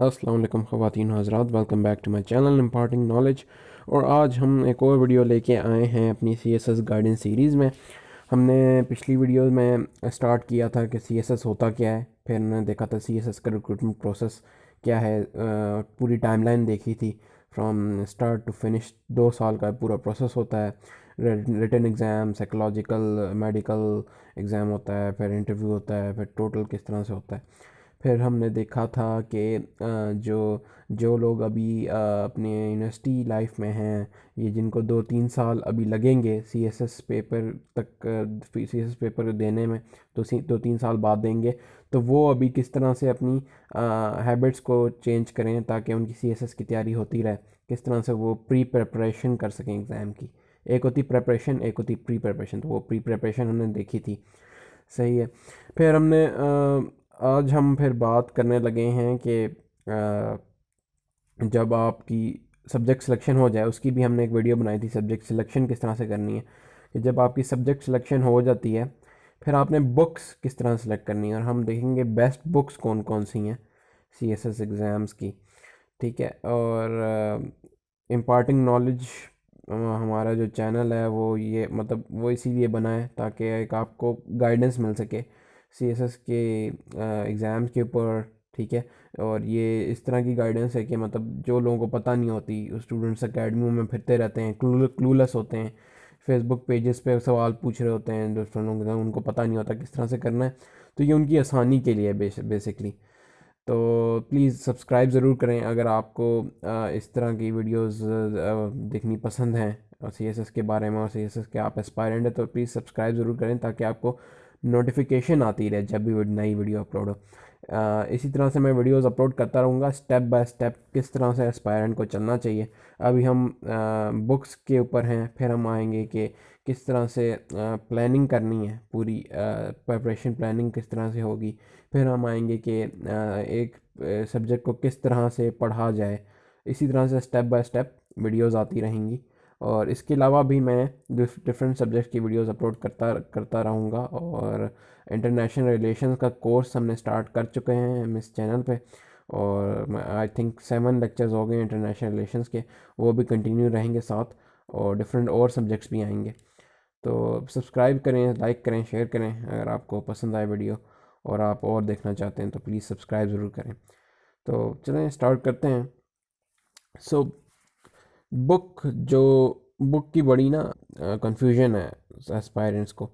अस्सलाम वालेकुम ख़वातीन हज़रात, welcome back to my channel imparting knowledge. और आज हम एक और वीडियो लेके आए हैं अपनी सीएसएस गाइडेंस सीरीज़ में। हमने पिछली वीडियो में स्टार्ट किया था कि सीएसएस होता क्या है, फिर हमने देखा था सीएसएस का रिक्रूटमेंट प्रोसेस क्या है, पूरी टाइमलाइन देखी थी फ्रॉम स्टार्ट टू फिनिश। 2 साल का पूरा प्रोसेस होता है। Written exam, psychological, medical exam होता है, फिर इंटरव्यू होता है, फिर टोटल किस तरह से होता है। फिर हमने देखा था कि जो जो लोग अभी अपने यूनिवर्सिटी लाइफ में हैं, ये जिनको 2-3 साल अभी लगेंगे सीएसएस पेपर तक, सीएसएस पेपर देने में, तो 2-3 साल बाद देंगे, तो वो अभी किस तरह से अपनी हैबिट्स को चेंज करें ताकि उनकी सीएसएस की तैयारी होती रहे, किस तरह से वो प्री प्रिपरेशन कर सकें एग्ज़ाम की। एक होती प्रेपरेशन, एक होती प्री प्रिपरेशन, तो वो प्री प्रिपरेशन हमने देखी थी। सही है। फिर हमने आज हम फिर बात करने लगे हैं कि जब आपकी सब्जेक्ट सिलेक्शन हो जाए, उसकी भी हमने एक वीडियो बनाई थी, सब्जेक्ट सिलेक्शन किस तरह से करनी है। कि जब आपकी सब्जेक्ट सिलेक्शन हो जाती है, फिर आपने बुक्स किस तरह सेलेक्ट करनी है, और हम देखेंगे बेस्ट बुक्स कौन कौन सी हैं सीएसएस एग्ज़ाम्स की। ठीक है। और इम्पार्टिंग नॉलेज हमारा जो चैनल है वो ये मतलब वो इसीलिए बना है ताकि एक आपको गाइडेंस मिल सके सीएसएस के एग्ज़ाम्स के ऊपर। ठीक है। और ये इस तरह की गाइडेंस है कि मतलब जो लोगों को पता नहीं होती, स्टूडेंट्स अकेडमियों में फिरते रहते हैं, क्लूलेस होते हैं, फेसबुक पेजेस पे सवाल पूछ रहे होते हैं दूसरों लोग, उनको पता नहीं होता किस तरह से करना है। तो ये उनकी आसानी के लिए बेसिकली। तो प्लीज़ सब्सक्राइब ज़रूर करें अगर आपको इस तरह की वीडियोस देखनी पसंद हैं सीएसएस के बारे में, और सीएसएस के आप एस्पायरेंट हैं, तो प्लीज़ सब्सक्राइब ज़रूर करें ताकि आपको नोटिफिकेशन आती रहे जब भी नई वीडियो अपलोड हो। इसी तरह से मैं वीडियोस अपलोड करता रहूँगा स्टेप बाय स्टेप, किस तरह से एस्पायरेंट को चलना चाहिए। अभी हम बुक्स के ऊपर हैं, फिर हम आएंगे कि किस तरह से प्लानिंग करनी है, पूरी प्रिपरेशन प्लानिंग किस तरह से होगी। फिर हम आएंगे कि एक सब्जेक्ट को किस तरह से पढ़ा जाए। इसी तरह से स्टेप बाय स्टेप वीडियोस आती रहेंगी। और इसके अलावा भी मैं डिफरेंट सब्जेक्ट की वीडियोस अपलोड करता करता रहूँगा। और इंटरनेशनल रिलेशंस का कोर्स हमने स्टार्ट कर चुके हैं हम इस चैनल पे, और आई थिंक 7 लेक्चर्स हो गए इंटरनेशनल रिलेशंस के, वो भी कंटिन्यू रहेंगे साथ। और डिफरेंट और सब्जेक्ट्स भी आएंगे। तो सब्सक्राइब करें, लाइक करें, शेयर करें अगर आपको पसंद आए वीडियो, और आप और देखना चाहते हैं तो प्लीज़ सब्सक्राइब ज़रूर करें। तो चलें स्टार्ट करते हैं। सो जो बुक की बड़ी ना कंफ्यूजन है एस्पायरेंट्स को,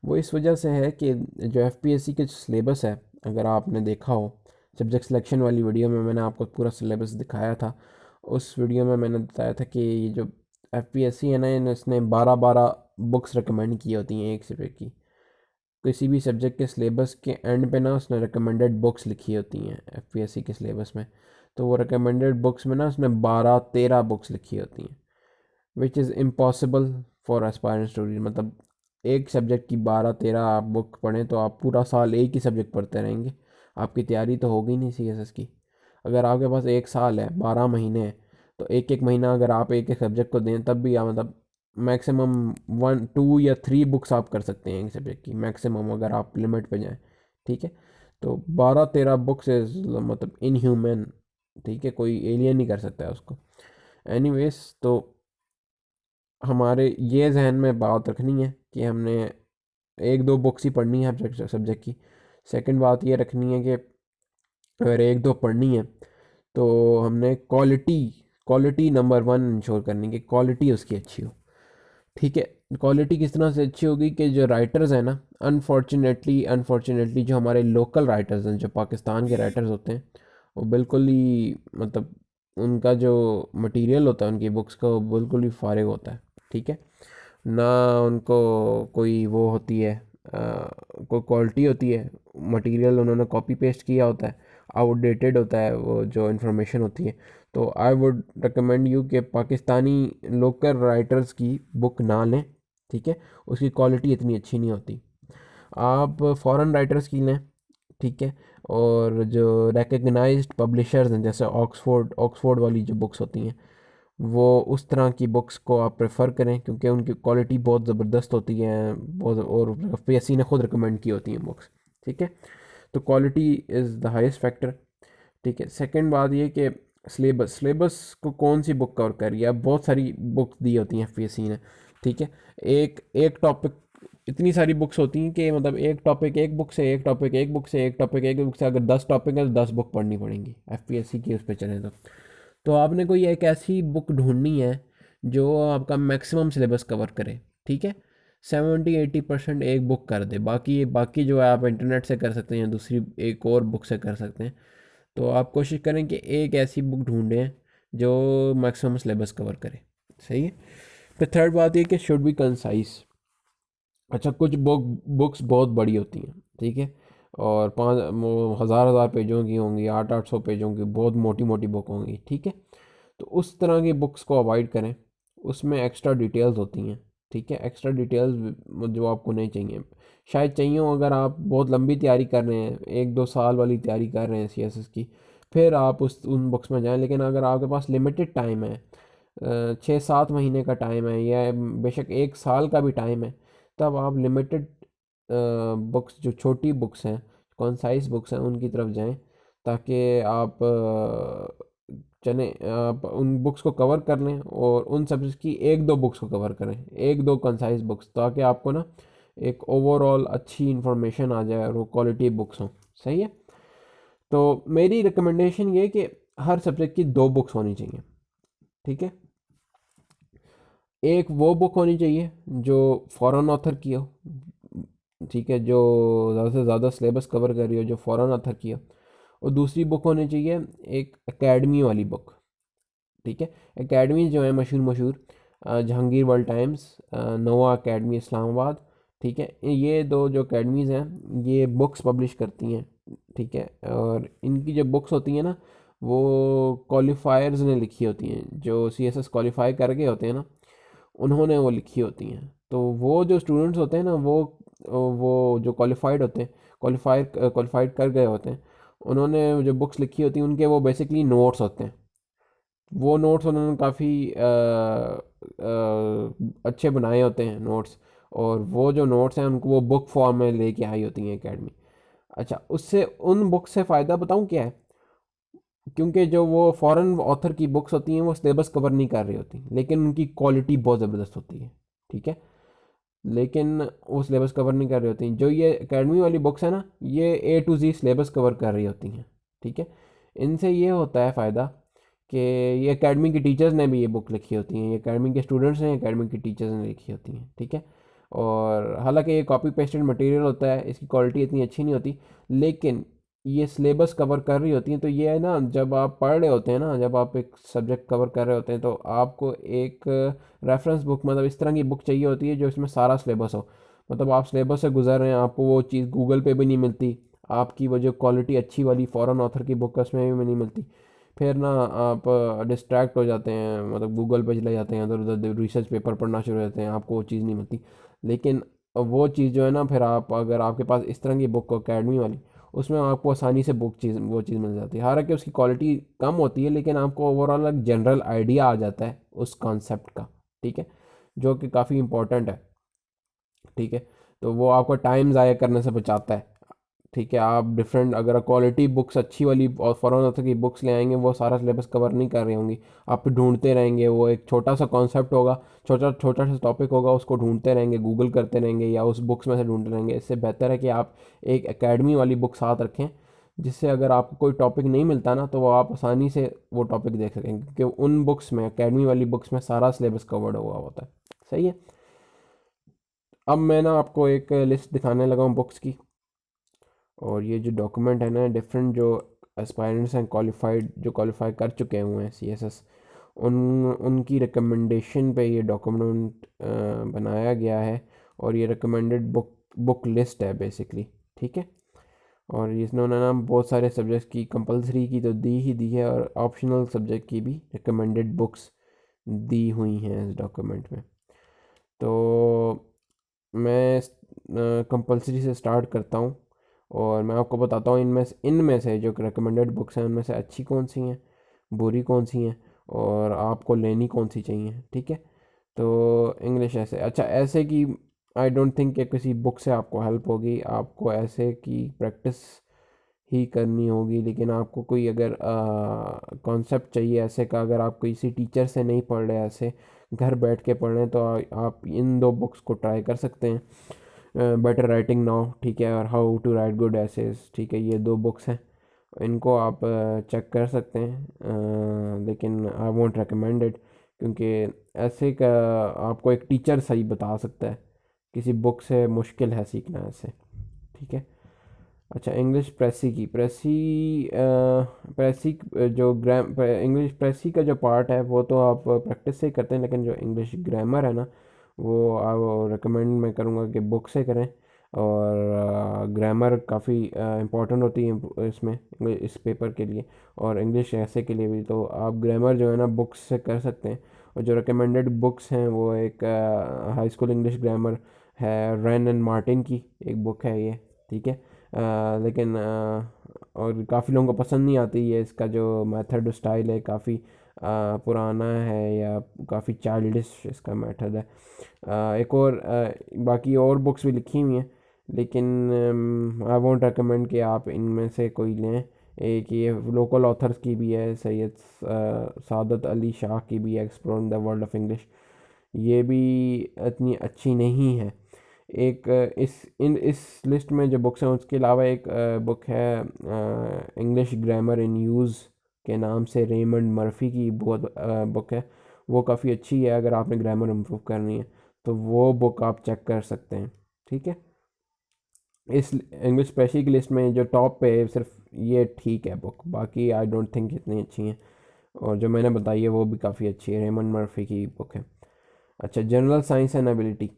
वो इस वजह से है कि जो एफपीएससी के सिलेबस है, अगर आपने देखा हो सब्जेक्ट सिलेक्शन वाली वीडियो में मैंने आपको पूरा सिलेबस दिखाया था। उस वीडियो में मैंने बताया था कि ये जो एफपीएससी है ना, इसने 12-12 बुक्स रिकमेंड की होती हैं एक सब्जेक्ट की। किसी भी सब्जेक्ट के सिलेबस के एंड पे ना उसने रिकमेंडेड बुक्स लिखी होती हैं एफपीएससी के सिलेबस में। तो वो रिकमेंडेड बुक्स में ना उसने 12-13 बुक्स लिखी होती हैं, which is impossible for aspirant student. मतलब एक सब्जेक्ट की 12-13 आप बुक पढ़ें तो आप पूरा साल एक ही सब्जेक्ट पढ़ते रहेंगे, आपकी तैयारी तो होगी नहीं सीएसएस की। अगर आपके पास एक साल है, 12 महीने हैं, तो एक एक महीना अगर आप एक एक सब्जेक्ट को दें तब भी मतलब मैक्सिमम 1, 2 या 3 बुक्स आप कर सकते हैं एक सब्जेक्ट की, मैक्सिमम अगर आप लिमिट पे जाएं। ठीक है। तो 12-13 बुक्स इज मतलब इनह्यूमन। ठीक है, कोई एलियन नहीं कर सकता है उसको। एनीवेज, तो हमारे ये जहन में बात रखनी है कि हमने 1-2 बुक्स ही पढ़नी है सब्जेक्ट की। सेकंड बात ये रखनी है कि अगर 1-2 पढ़नी है तो हमने क्वालिटी क्वालिटी नंबर 1 इंश्योर करनी है कि क्वालिटी उसकी अच्छी हो। ठीक है। क्वालिटी किस तरह से अच्छी होगी कि जो राइटर्स हैं ना, अनफॉर्चुनेटली जो हमारे लोकल राइटर्स हैं, जो पाकिस्तान के राइटर्स होते हैं, वो बिल्कुल ही मतलब उनका जो मटेरियल होता है उनकी बुक्स का, वो बिल्कुल ही फारिग होता है। ठीक है। ना उनको कोई वो होती है, कोई क्वालिटी होती है। मटेरियल उन्होंने कॉपी पेस्ट किया होता है, आउटडेटेड होता है वो जो इन्फॉर्मेशन होती है। तो आई वुड रिकमेंड यू कि पाकिस्तानी लोकल राइटर्स की बुक ना लें। ठीक है। उसकी क्वालिटी इतनी अच्छी नहीं होती। आप फॉरेन राइटर्स की लें। ठीक है। और जो रिकग्नाइज्ड पब्लिशर्स हैं, जैसे ऑक्सफोर्ड वाली जो बुक्स होती हैं, वो उस तरह की बुक्स को आप प्रेफर करें क्योंकि उनकी क्वालिटी बहुत ज़बरदस्त होती है, बहुत, और पीएससी ने खुद रिकमेंड की होती हैं बुक्स। ठीक है। तो quality is the highest factor. ठीक है। सेकंड बात ये कि सिलेबस को कौन सी बुक कवर कर रही है। अब बहुत सारी बुक दी होती हैं एफपीएससी ने, ठीक है। एक एक टॉपिक, इतनी सारी बुक्स होती हैं कि मतलब एक टॉपिक एक बुक से, एक टॉपिक एक बुक से, एक टॉपिक एक बुक से, अगर 10 टॉपिक है तो 10 बुक पढ़नी पड़ेंगी एफपीएससी की उस पर चले तो आपने कोई एक ऐसी बुक ढूंढनी है जो आपका मैक्सिमम सिलेबस कवर करे, ठीक है। 70-80% एक बुक कर दे, बाकी बाकी जो है आप इंटरनेट से कर सकते हैं या दूसरी एक और बुक से कर सकते हैं। तो आप कोशिश करें कि एक ऐसी बुक ढूंढें जो मैक्सिमम सिलेबस कवर करे, सही है। फिर थर्ड बात ये कि शुड बी कंसाइज। अच्छा, कुछ बुक्स बहुत बड़ी होती हैं, ठीक है, और हज़ार हज़ार पेजों की होंगी, 800-800 पेजों की बहुत मोटी मोटी बुक होंगी, ठीक है। तो उस तरह की बुक्स को अवॉइड करें, उसमें एक्स्ट्रा डिटेल्स होती हैं, ठीक है। एक्स्ट्रा डिटेल्स जो आपको नहीं चाहिए, शायद चाहिए हो अगर आप बहुत लंबी तैयारी कर रहे हैं, 1-2 साल वाली तैयारी कर रहे हैं सीएसएस की, फिर आप उन बुक्स में जाएं। लेकिन अगर आपके पास लिमिटेड टाइम है, 6-7 महीने का टाइम है या बेशक 1 साल का भी टाइम है, तब आप लिमिटेड बुक्स, जो छोटी बुक्स हैं, कॉन्साइज बुक्स हैं, उनकी तरफ जाएं, ताकि आप चलें, आप उन बुक्स को कवर कर लें और उन सब्जेक्ट की 1-2 बुक्स को कवर करें, 1-2 कंसाइज बुक्स, ताकि आपको ना एक ओवरऑल अच्छी इन्फॉर्मेशन आ जाए और वो क्वालिटी बुक्स हों, सही है। तो मेरी रिकमेंडेशन ये कि हर सब्जेक्ट की 2 बुक्स होनी चाहिए, ठीक है। एक वो बुक होनी चाहिए जो फॉरेन ऑथर की हो, ठीक है, जो ज़्यादा से ज़्यादा सिलेबस कवर कर रही हो, जो फॉरेन ऑथर की हो। और दूसरी बुक होनी चाहिए एक एकेडमी वाली बुक, ठीक है। एकेडमी जो है मशहूर मशहूर, जहांगीर वर्ल्ड टाइम्स, नोवा एकेडमी इस्लामाबाद, ठीक है। ये दो जो एकेडमीज़ हैं ये बुक्स पब्लिश करती हैं, ठीक है। और इनकी जो बुक्स होती हैं ना, वो क्वालिफायर्स ने लिखी होती हैं, जो सीएसएस क्वालिफाई कर गए होते हैं ना, उन्होंने वो लिखी होती हैं। तो वो जो स्टूडेंट्स होते हैं ना, वो जो क्वालिफाइड होते हैं, क्वालिफाइड कर गए होते हैं, उन्होंने जो बुक्स लिखी होती हैं उनके वो बेसिकली नोट्स होते हैं। वो नोट्स उन्होंने काफ़ी अच्छे बनाए होते हैं नोट्स, और वो जो नोट्स हैं उनको वो बुक फॉर्म में लेके आई होती हैं एकेडमी। अच्छा, उससे उन बुक से फ़ायदा बताऊँ क्या है, क्योंकि जो वो फॉरेन ऑथर की बुक्स होती हैं वो सिलेबस कवर नहीं कर रही होती, लेकिन उनकी क्वालिटी बहुत ज़बरदस्त होती है, ठीक है। लेकिन वो सिलेबस कवर नहीं कर रही होती। जो ये एकेडमी वाली बुक्स है ना, ये A to Z syllabus cover कर रही होती हैं, ठीक है। इनसे ये होता है फ़ायदा कि ये एकेडमी के टीचर्स ने भी ये बुक लिखी होती हैं, ये एकेडमी के स्टूडेंट्स ने, एकेडमी के टीचर्स ने लिखी होती हैं, ठीक है। और हालांकि ये कॉपी पेस्टेड मटेरियल होता है, इसकी क्वालिटी इतनी अच्छी नहीं होती, लेकिन ये सिलेबस कवर कर रही होती हैं। तो ये है ना, जब आप पढ़ रहे होते हैं ना, जब आप एक सब्जेक्ट कवर कर रहे होते हैं, तो आपको एक रेफरेंस बुक, मतलब इस तरह की बुक चाहिए होती है जो इसमें सारा सिलेबस हो। मतलब आप सिलेबस से गुजर रहे हैं, आपको वो चीज़ गूगल पे भी नहीं मिलती, आपकी वो जो क्वालिटी अच्छी वाली फॉरेन ऑथर की बुक है उसमें भी नहीं मिलती। फिर ना आप डिस्ट्रैक्ट हो जाते हैं, मतलब गूगल पे चले जाते हैं, इधर उधर रिसर्च पेपर पढ़ना शुरू हो जाते हैं, आपको वो चीज़ नहीं मिलती। लेकिन वो चीज़ जो है ना, फिर आप अगर आपके पास इस तरह की बुक हो अकेडमी वाली, उसमें आपको आसानी से वो चीज़ मिल जाती है। हालांकि उसकी क्वालिटी कम होती है, लेकिन आपको ओवरऑल एक जनरल आइडिया आ जाता है उस कॉन्सेप्ट का, ठीक है, जो कि काफ़ी इंपॉर्टेंट है, ठीक है। तो वो आपका टाइम ज़ाया करने से बचाता है, ठीक है। आप डिफरेंट, अगर क्वालिटी बुक्स अच्छी वाली और फॉरेन ऑथर की बुक्स ले आएंगे, वो सारा सिलेबस कवर नहीं कर रही होंगी, आप ढूंढते रहेंगे, वो एक छोटा सा कॉन्सेप्ट होगा, छोटा छोटा सा टॉपिक होगा, उसको ढूंढते रहेंगे, गूगल करते रहेंगे या उस बुक्स में से ढूंढते रहेंगे। इससे बेहतर है कि आप एक एकेडमी वाली बुक साथ रखें, जिससे अगर आपको कोई टॉपिक नहीं मिलता ना, तो वो आप आसानी से वो टॉपिक देख सकेंगे, क्योंकि उन बुक्स में, एकेडमी वाली बुक्स में सारा सिलेबस कवर्ड हुआ होता है, सही है। अब मैं ना आपको एक लिस्ट दिखाने लगा हूँ बुक्स की, और ये जो डॉक्यूमेंट है ना, डिफरेंट जो एस्पायरेंट्स हैं, क्वालिफाइड, जो क्वालिफाई कर चुके हुए हैं सीएसएस, उन उनकी रिकमेंडेशन पे ये डॉक्यूमेंट बनाया गया है। और ये रिकमेंडेड बुक लिस्ट है बेसिकली, ठीक है। और इन्होंने ना बहुत सारे सब्जेक्ट्स की, कंपलसरी की तो दी ही दी है, और ऑप्शनल सब्जेक्ट की भी रिकमेंडेड बुक्स दी हुई हैं इस डॉक्यूमेंट में। तो मैं कंपलसरी से स्टार्ट करता हूँ, और मैं आपको बताता हूँ इनमें से जो रिकमेंडेड बुक्स हैं उनमें से अच्छी कौन सी हैं, बुरी कौन सी हैं, और आपको लेनी कौन सी चाहिए, ठीक है। तो इंग्लिश ऐसे, अच्छा ऐसे की आई डोंट थिंक कि किसी बुक से आपको हेल्प होगी, आपको ऐसे की प्रैक्टिस ही करनी होगी। लेकिन आपको कोई अगर कॉन्सेप्ट चाहिए ऐसे का, अगर आप किसी टीचर से नहीं पढ़ रहे, ऐसे घर बैठ के पढ़ रहे हैं, तो आप इन दो बुक्स को ट्राई कर सकते हैं, बेटर राइटिंग नाउ, ठीक है, और how to write good essays, ठीक है। ये दो बुक्स हैं, इनको आप चेक कर सकते हैं, लेकिन आई वोंट रिकमेंड इट, क्योंकि ऐसे का आपको एक टीचर सही बता सकता है, किसी बुक से मुश्किल है सीखना ऐसे, ठीक है। अच्छा, इंग्लिश प्रेसी की प्रेसी जो ग्राम इंग्लिश प्रेसी का जो पार्ट है वो तो आप प्रैक्टिस से ही करते हैं, लेकिन जो इंग्लिश ग्रामर है ना, वो आप रिकमेंड मैं करूँगा कि बुक से करें। और ग्रामर काफ़ी इम्पोर्टेंट होती है इसमें, इस पेपर के लिए और इंग्लिश ऐसे के लिए भी, तो आप ग्रामर जो है ना बुक्स से कर सकते हैं। और जो रिकमेंडेड बुक्स हैं वो एक हाई स्कूल इंग्लिश ग्रामर है, रैन एंड मार्टिन की एक बुक है ये, ठीक है। लेकिन और काफ़ी लोगों को पसंद नहीं आती है, इसका जो मेथड स्टाइल है काफ़ी पुराना है या काफ़ी चाइल्डिश इसका मेथड है। एक और बाकी और बुक्स भी लिखी हुई हैं, लेकिन आई वोंट रिकमेंड कि आप इनमें से कोई लें। एक ये लोकल ऑथर्स की भी है, सैयद सादत अली शाह की भी है, exploring the world of English, ये भी इतनी अच्छी नहीं है। एक इस लिस्ट में जो बुक्स हैं उसके अलावा एक बुक है इंग्लिश ग्रामर इन यूज़ के नाम से, रेमंड मर्फ़ी की बहुत बुक है, वो काफ़ी अच्छी है। अगर आपने ग्रामर इम्प्रूव करनी है तो वो बुक आप चेक कर सकते हैं, ठीक है। इस इंग्लिश स्पेशल की लिस्ट में जो टॉप पे है सिर्फ ये ठीक है बुक, बाकी आई डोंट थिंक इतनी अच्छी हैं। और जो मैंने बताई है वो भी काफ़ी अच्छी है, रेमंड मर्फ़ी की बुक है। अच्छा, जनरल साइंस एंड एबिलिटी,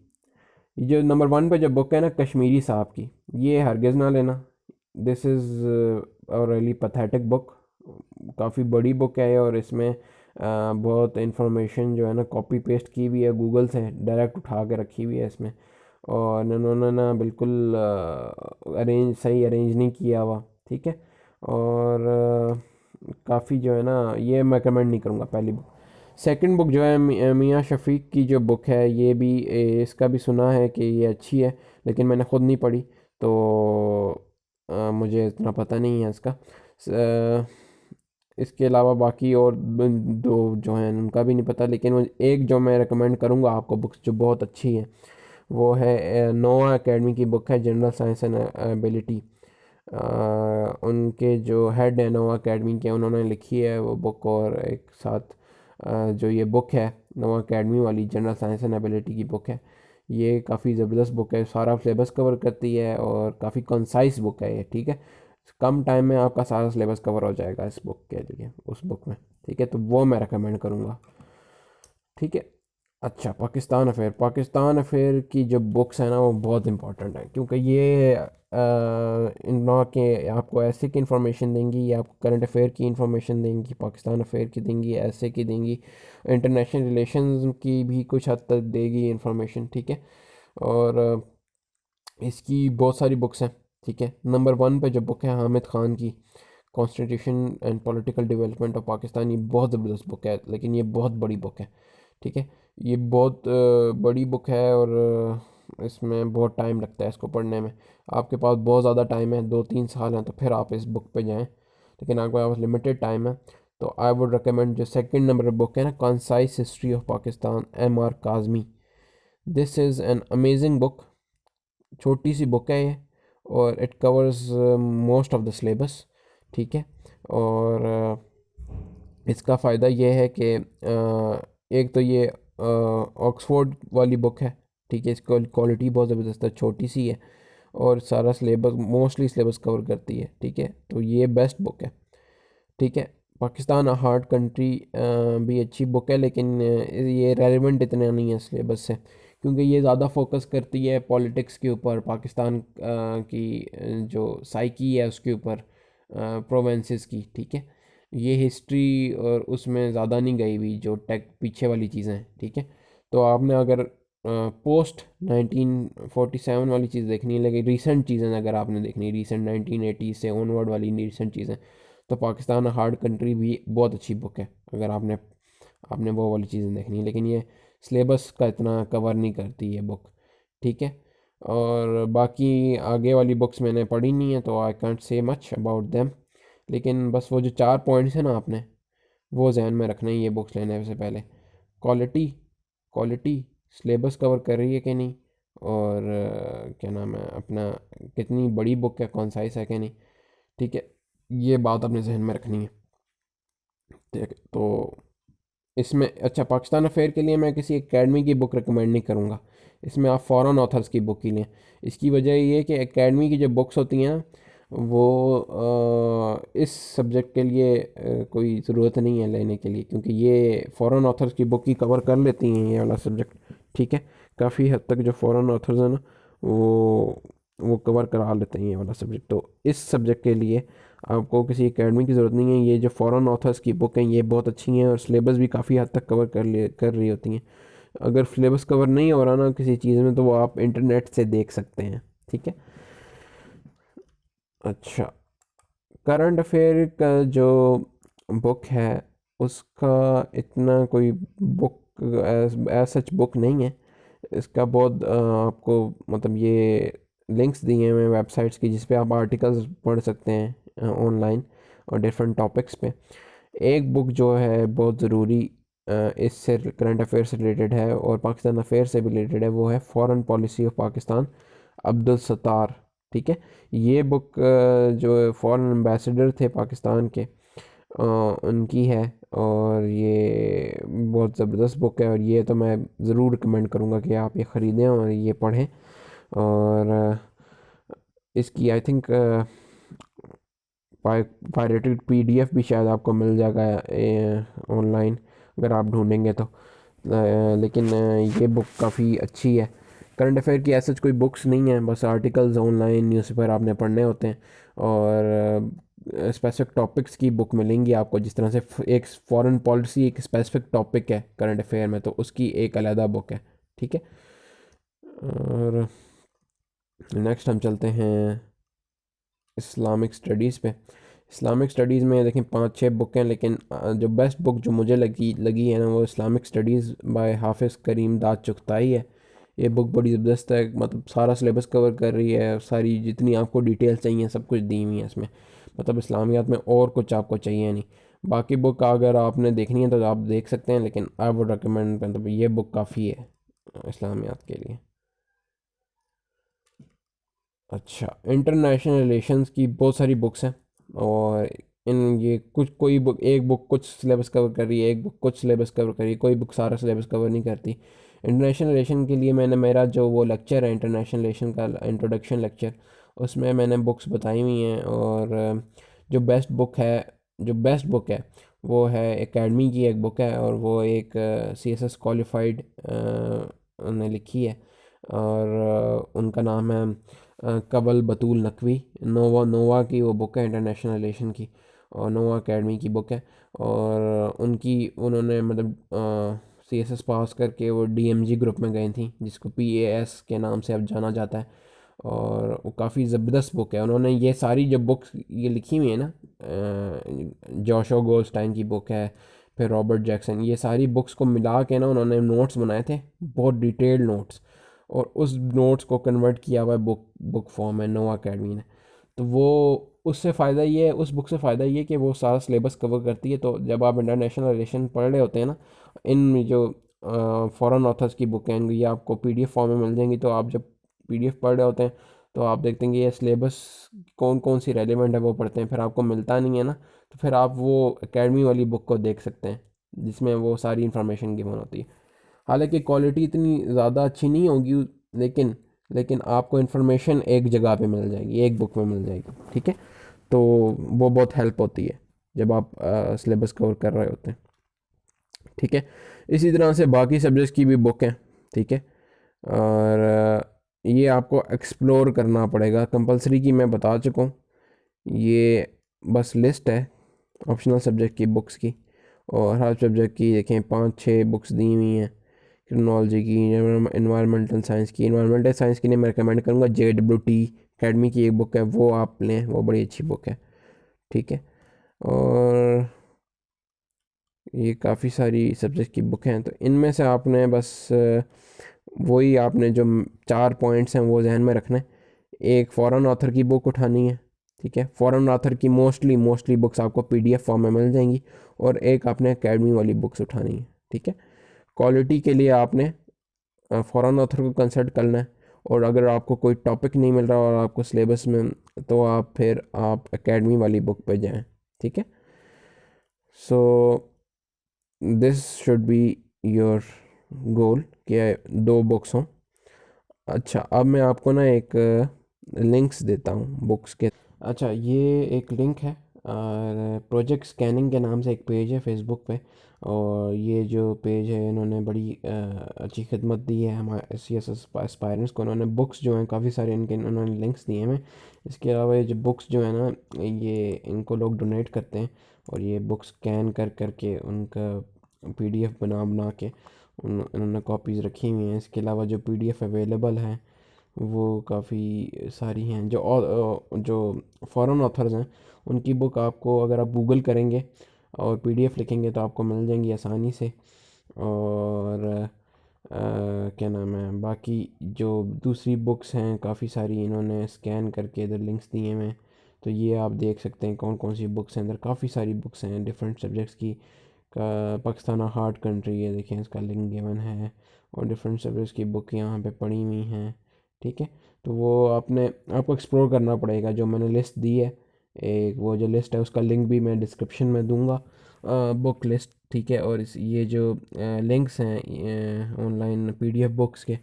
ये जो नंबर 1 पे जो बुक है ना कश्मीरी साहब की, ये हरगिज़ ना लेना। This is really pathetic book, काफ़ी बड़ी बुक है और इसमें बहुत इन्फॉर्मेशन जो है ना कॉपी पेस्ट की हुई है गूगल से, डायरेक्ट उठा के रखी हुई है इसमें, और इन्होंने ना बिल्कुल सही अरेंज नहीं किया हुआ, ठीक है। और काफ़ी जो है ना, ये मैं कमेंट नहीं करूँगा पहली बुक। सेकंड बुक जो है मियाँ शफ़ीक की जो बुक है, ये भी इसका भी सुना है कि ये अच्छी है, लेकिन मैंने ख़ुद नहीं पढ़ी, तो मुझे इतना पता नहीं है इसका। इसके अलावा बाकी और दो जो हैं उनका भी नहीं पता, लेकिन एक जो मैं रिकमेंड करूँगा आपको बुक्स जो बहुत अच्छी है, वो है नोआ एकेडमी की बुक है, जनरल साइंस एंड एबिलिटी। उनके जो हेड है नोआ एकेडमी के, उन्होंने लिखी है वो बुक, और एक साथ जो ये बुक है नोआ एकेडमी वाली जनरल साइंस एंड एबिलिटी की बुक है, ये काफ़ी ज़बरदस्त बुक है, सारा सिलेबस कवर करती है और काफ़ी कंसाइज बुक है ये, ठीक है। कम टाइम में आपका सारा सिलेबस कवर हो जाएगा इस बुक के लिए, उस बुक में, ठीक है, तो वो मैं रेकमेंड करूँगा, ठीक है। अच्छा, पाकिस्तान अफेयर की जो बुक्स हैं ना वो बहुत इंपॉर्टेंट है, क्योंकि ये इन ना के आपको ऐसे की इन्फॉर्मेशन देंगी, या आपको करंट अफेयर की इन्फॉर्मेशन देंगी, पाकिस्तान अफेयर की देंगी, ऐसे की देंगी, इंटरनेशनल रिलेशंस की भी कुछ हद तक देगी इन्फॉर्मेशन, ठीक है। और इसकी बहुत सारी बुक्स हैं, ठीक है। नंबर 1 पे जो बुक है हामिद ख़ान की, constitution and political development of Pakistan, ये बहुत ज़बरदस्त बुक है, लेकिन ये बहुत बड़ी बुक है, ठीक है। ये बहुत बड़ी बुक है, और इसमें बहुत टाइम लगता है इसको पढ़ने में। आपके पास बहुत ज़्यादा टाइम है, 2-3 साल हैं, तो फिर आप इस बुक पे जाएं, लेकिन आपके पास लिमिटेड टाइम है, तो आई वुड रिकमेंड जो सेकंड नंबर बुक है ना, concise history of Pakistan, M.R. Kazmi. This is an amazing book, छोटी सी बुक है ये, और it covers most of the syllabus, ठीक है। और इसका फ़ायदा ये है कि एक तो ये ऑक्सफोर्ड वाली बुक है, ठीक है, इसकी क्वालिटी बहुत ज़बरदस्त है, छोटी सी है, और सारा सिलेबस मोस्टली सिलेबस कवर करती है, ठीक है, तो ये बेस्ट बुक है, ठीक है। पाकिस्तान अ हार्ड कंट्री भी अच्छी बुक है, लेकिन ये रेलिवेंट इतना नहीं है सिलेबस से, क्योंकि ये ज़्यादा फोकस करती है पॉलिटिक्स के ऊपर, पाकिस्तान की जो साइकी है उसके ऊपर, प्रोवेंसेस की, ठीक है। ये हिस्ट्री और उसमें ज़्यादा नहीं गई हुई, जो टेक पीछे वाली चीज़ें हैं, ठीक है। तो आपने अगर पोस्ट 1947 वाली चीज़ देखनी है, लेकिन रीसेंट चीज़ें अगर आपने देखनी है, रीसेंट 1980 से ऑनवर्ड वाली रीसेंट चीज़ें, तो पाकिस्तान हार्ड कंट्री भी बहुत अच्छी बुक है, अगर आपने आपने वो वाली चीज़ें देखनी है, लेकिन ये सिलेबस का इतना कवर नहीं करती ये बुक, ठीक है। और बाकी आगे वाली बुक्स मैंने पढ़ी नहीं है तो I can't say much about them, लेकिन बस वो जो 4 पॉइंट्स हैं ना आपने वो जहन में रखना है ये बुक्स लेने से पहले। क्वालिटी, क्वालिटी, सिलेबस कवर कर रही है कि नहीं, और क्या नाम है अपना, कितनी बड़ी बुक है, कॉन्साइज है कि नहीं, ठीक है, ये बात अपने जहन में रखनी है। ठीक है, तो इसमें अच्छा, पाकिस्तान अफेयर के लिए मैं किसी एकेडमी की बुक रिकमेंड नहीं करूँगा, इसमें आप फॉरेन ऑथर्स की बुक ही लें। इसकी वजह ये है कि एकेडमी की जो बुक्स होती हैं ना वो इस सब्जेक्ट के लिए कोई ज़रूरत नहीं है लेने के लिए, क्योंकि ये फॉरेन ऑथर्स की बुक ही कवर कर लेती हैं ये वाला सब्जेक्ट। ठीक है, काफ़ी हद तक जो फॉरेन ऑथर्स हैं ना वो कवर करा लेते हैं ये वाला सब्जेक्ट। तो इस सब्जेक्ट के लिए आपको किसी एकेडमी की ज़रूरत नहीं है। ये जो फॉरेन ऑथर्स की बुक हैं ये बहुत अच्छी हैं और सिलेबस भी काफ़ी हद तक कवर कर रही होती हैं। अगर सिलेबस कवर नहीं हो रहा ना किसी चीज़ में तो वो आप इंटरनेट से देख सकते हैं। ठीक है, अच्छा, करंट अफेयर का जो बुक है उसका इतना कोई बुक एज सच बुक नहीं है। इसका बहुत आपको मतलब ये लिंक्स दिए हुए हैं वेबसाइट्स की जिस पे आप आर्टिकल्स पढ़ सकते हैं ऑनलाइन और डिफरेंट टॉपिक्स पे। एक बुक जो है बहुत ज़रूरी इससे करंट अफेयर से रिलेटेड है और पाकिस्तान अफेयर से भी रिलेटेड है, वो है foreign policy of Pakistan, Abdul Sattar. ठीक है, ये बुक जो फॉरेन एम्बेसडर थे पाकिस्तान के उनकी है और ये बहुत ज़बरदस्त बुक है और ये तो मैं ज़रूर रिकमेंड करूँगा कि आप ये ख़रीदें और ये पढ़ें। और इसकी आई थिंक पायरेटेड पीडीएफ भी शायद आपको मिल जाएगा ऑनलाइन अगर आप ढूंढेंगे तो। लेकिन ये बुक काफ़ी अच्छी है। करंट अफेयर की ऐसा कोई बुक्स नहीं है, बस आर्टिकल्स ऑनलाइन न्यूज़पेपर आपने पढ़ने होते हैं और स्पेसिफिक टॉपिक्स की बुक मिलेंगी आपको। जिस तरह से एक फॉरेन पॉलिसी एक स्पेसिफिक टॉपिक है करंट अफेयर में तो उसकी एक अलहदा बुक है। ठीक है, और नेक्स्ट हम चलते हैं इस्लामिक स्टडीज़ पे। इस्लामिक स्टडीज़ में देखें 5-6 बुक हैं, लेकिन जो बेस्ट बुक जो मुझे लगी लगी है ना वो इस्लामिक स्टडीज़ बाय हाफिज़ करीम दाद चुगताई है। ये बुक बड़ी ज़बरदस्त है, मतलब सारा सिलेबस कवर कर रही है, सारी जितनी आपको डिटेल्स चाहिए सब कुछ दी हुई है इसमें। मतलब इस्लामियात में और कुछ आपको चाहिए नहीं। बाकी बुक अगर आपने देखनी है तो आप देख सकते हैं, लेकिन आई वुड रिकमेंड, मतलब ये बुक काफ़ी है इस्लामियात के लिए। अच्छा, इंटरनेशनल रिलेशंस की बहुत सारी बुक्स हैं और इन ये कुछ कोई बुक एक बुक कुछ सिलेबस कवर कर रही है, एक बुक कुछ सिलेबस कवर कर रही है, कोई बुक सारा सिलेबस कवर नहीं करती। इंटरनेशनल रिलेशन के लिए मैंने मेरा जो वो लेक्चर है इंटरनेशनल रिलेशन का इंट्रोडक्शन लेक्चर, उसमें मैंने बुक्स बताई हुई हैं और जो बेस्ट बुक है जो बेस्ट बुक है वो है एकेडमी की एक बुक है और वो एक सीएसएस क्वालिफाइड ने लिखी है और उनका नाम है कवल बतूल नकवी। नोवा नोवा की वो बुक है इंटरनेशनल रिलेशन की और नोवा एकेडमी की बुक है। और उन्होंने मतलब सीएसएस पास करके वो डीएमजी ग्रुप में गई थी जिसको पीएएस के नाम से अब जाना जाता है और वो काफ़ी ज़बरदस्त बुक है। उन्होंने ये सारी जो बुक्स ये लिखी हुई है ना, जोशो गोल्डस्टाइन की बुक है, फिर रॉबर्ट जैक्सन, ये सारी बुक्स को मिला के ना उन्होंने नोट्स बनाए थे, बहुत डिटेल्ड नोट्स, और उस नोट्स को कन्वर्ट किया हुआ है बुक फॉर्म है नोवा अकेडमी ने। तो वो उससे फ़ायदा ये है, उस बुक से फ़ायदा ये है कि वो सारा सिलेबस कवर करती है। तो जब आप इंटरनेशनल रिलेशन पढ़ रहे होते हैं ना, इन जो फॉरेन ऑथर्स की बुक हैं ये आपको पीडीएफ फॉर्म में मिल जाएंगी। तो आप जब पीडीएफ पढ़ रहे होते हैं तो आप देखते हैं कि ये सिलेबस कौन कौन सी रेलिवेंट है वो पढ़ते हैं, फिर आपको मिलता नहीं है ना तो फिर आप वो एकेडमी वाली बुक को देख सकते हैं जिसमें वो सारी इन्फॉर्मेशन गिवन होती है। हालांकि क्वालिटी इतनी ज़्यादा अच्छी नहीं होगी, लेकिन लेकिन आपको इन्फॉर्मेशन एक जगह पे मिल जाएगी, एक बुक में मिल जाएगी। ठीक है, तो वो बहुत हेल्प होती है जब आप सिलेबस कवर कर रहे होते हैं। ठीक है, इसी तरह से बाकी सब्जेक्ट्स की भी बुक हैं। ठीक है, और ये आपको एक्सप्लोर करना पड़ेगा। कंपलसरी की मैं बता चुका हूँ, ये बस लिस्ट है ऑप्शनल सब्जेक्ट की बुक्स की। और हर सब्जेक्ट की देखें 5-6 बुक्स दी हुई हैं। क्रिमिनोलॉजी की, इन्वायरमेंटल साइंस की, इन्वायरमेंटल साइंस के लिए मैं रिकमेंड करूँगा JWT अकेडमी की एक बुक है, वो आप लें, वो बड़ी अच्छी बुक है। ठीक है, और ये काफ़ी सारी सब्जेक्ट की बुक हैं तो इनमें से आपने बस वही आपने जो 4 पॉइंट्स हैं वो जहन में रखना है। एक फ़ॉरेन ऑथर की बुक उठानी है, ठीक है। फ़ॉरेन ऑथर की मोस्टली बुक्स आपको पीडीएफ फॉर्म में मिल जाएंगी, और एक आपने एकेडमी वाली बुक्स उठानी है, ठीक है। क्वालिटी के लिए आपने फ़ॉरेन ऑथर को कंसल्ट करना है, और अगर आपको कोई टॉपिक नहीं मिल रहा और आपको सिलेबस में, तो आप एकेडमी वाली बुक पे जाएं, ठीक है। So this should be your goal कि 2 बुक्स हों। अच्छा, अब मैं आपको ना एक लिंक्स देता हूँ बुक्स के। अच्छा, ये एक लिंक है, और प्रोजेक्ट स्कैनिंग के नाम से एक पेज है फेसबुक पे, और ये जो पेज है इन्होंने बड़ी अच्छी खिदमत दी है हमारे सी एस एस्पायरेंट्स को। उन्होंने बुक्स जो हैं काफ़ी सारे इनके उन्होंने लिंक्स दिए हैं हमें। इसके अलावा ये जो बुक्स जो है ना, ये इनको लोग डोनेट करते हैं, और ये बुक्स स्कैन कर करके उनका पीडीएफ बना बना के उन्होंने कॉपीज़ रखी हुई हैं। इसके अलावा जो पीडीएफ अवेलेबल हैं वो काफ़ी सारी हैं। जो फ़ॉरेन ऑथर्स हैं उनकी बुक आपको, अगर आप गूगल करेंगे और पीडीएफ लिखेंगे तो आपको मिल जाएंगी आसानी से। और क्या नाम है, बाकी जो दूसरी बुक्स हैं काफ़ी सारी इन्होंने स्कैन करके इधर लिंक्स दिए हुए हैं, तो ये आप देख सकते हैं कौन कौन सी बुक्स हैं। अंदर काफ़ी सारी बुक्स हैं डिफरेंट सब्जेक्ट्स की। पाकिस्तान हार्ड कंट्री है, देखें इसका लिंक गिवन है, और डिफरेंट सब्जेक्ट्स की बुक यहाँ पे पड़ी हुई हैं, ठीक है। तो वो आपको एक्सप्लोर करना पड़ेगा। जो मैंने लिस्ट दी है, एक वो जो लिस्ट है उसका लिंक भी मैं डिस्क्रिप्शन में दूंगा, बुक लिस्ट, ठीक है। और ये जो लिंक्स हैं ऑनलाइन पीडीएफ बुक्स के,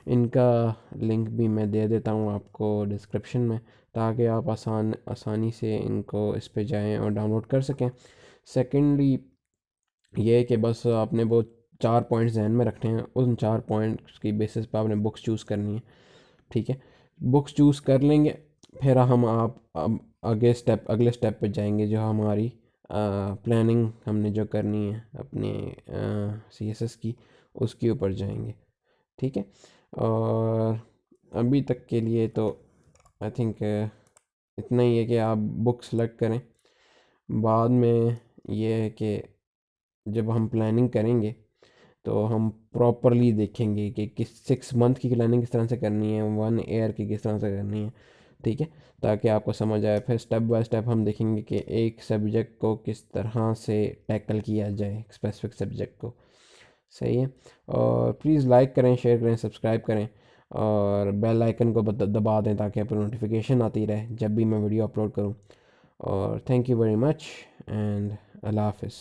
इनका लिंक भी मैं दे देता हूँ आपको डिस्क्रिप्शन में, ताकि आप आसानी से इनको इस पे जाएं और डाउनलोड कर सकें। सेकेंडली ये है कि बस आपने वो 4 पॉइंट्स ध्यान में रखने हैं, उन 4 पॉइंट्स की बेसिस पे आपने बुक्स चूज़ करनी है, ठीक है। बुक्स चूज़ कर लेंगे, फिर हम आप अब अगले स्टेप पे जाएंगे, जो हमारी प्लानिंग हमने जो करनी है अपने सीएसएस की, उसके ऊपर जाएंगे, ठीक है। और अभी तक के लिए तो आई थिंक इतना ही है कि आप बुक सेलेक्ट करें। बाद में ये है कि जब हम प्लानिंग करेंगे तो हम प्रॉपरली देखेंगे कि किस 6 मंथ की प्लानिंग किस तरह से करनी है, 1 ईयर की किस तरह से करनी है, ठीक है, ताकि आपको समझ आए। फिर स्टेप बाय स्टेप हम देखेंगे कि एक सब्जेक्ट को किस तरह से टैकल किया जाए, स्पेसिफिक सब्जेक्ट को, सही है। और प्लीज़ लाइक करें, शेयर करें, सब्सक्राइब करें, और बेल आइकन को दबा दें ताकि आपको नोटिफिकेशन आती रहे जब भी मैं वीडियो अपलोड करूँ। और thank you very much, and अल्लाह हाफिज़।